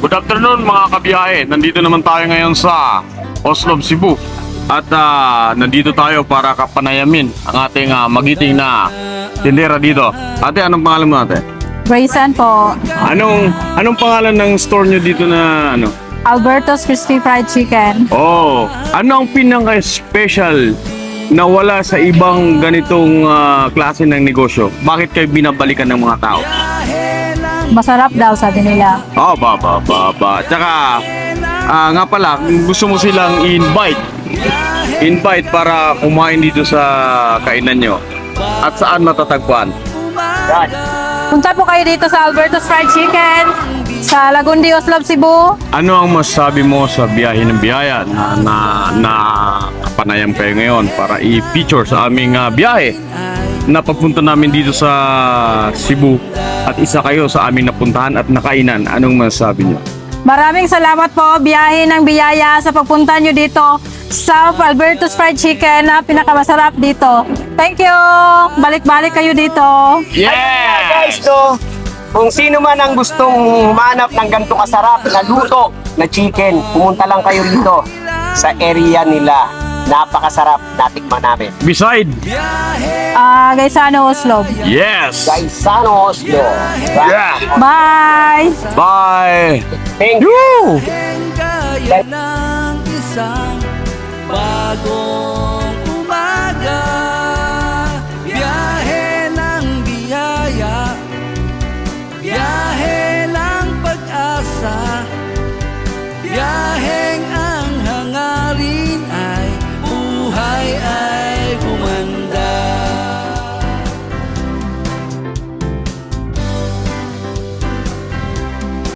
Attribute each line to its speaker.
Speaker 1: Good afternoon mga kabiyahe. Nandito naman tayo ngayon sa Oslo, Cebu. At nandito tayo para kapanayamin ang ating magiting na tindera dito. Ate, anong pangalan mo ate?
Speaker 2: Grayson po.
Speaker 1: Anong pangalan ng store nyo dito na ano?
Speaker 2: Alberto's Crispy Fried Chicken.
Speaker 1: Oh, ano ang pinaka-special na wala sa ibang ganitong klase ng negosyo? Bakit kayo binabalikan ng mga tao?
Speaker 2: Masarap daw, sabi nila.
Speaker 1: Oh, ba. Tsaka, nga pala, kung gusto mo silang invite para kumain dito sa kainan nyo. At saan matatagpuan?
Speaker 2: Punta po kayo dito sa Alberto's Fried Chicken sa Lagundi, Oslo, Cebu.
Speaker 1: Ano ang masasabi mo sa biyahe ng biyaya na kapanayam kayo ngayon para i-feature sa aming biyahe na pagpunta namin dito sa Cebu at isa kayo sa aming napuntahan at nakainan? Anong masasabi niyo?
Speaker 2: Maraming salamat po, biyahe ng biyaya sa pagpunta nyo dito sa Alberto's Fried Chicken na pinakamasarap dito. Thank you! Balik-balik kayo dito.
Speaker 1: Yeah!
Speaker 3: Guys, kung sino man ang gustong humanap ng ganito kasarap na luto na chicken, pumunta lang kayo dito sa area nila. Napakasarap, natikman namin.
Speaker 1: Beside?
Speaker 2: Gaisano, Oslo.
Speaker 1: Yes!
Speaker 3: Gaisano, Oslo.
Speaker 1: Yeah!
Speaker 2: Bye!
Speaker 1: Bye!
Speaker 3: Thank you.
Speaker 1: You!
Speaker 4: Kaya ng isang bagong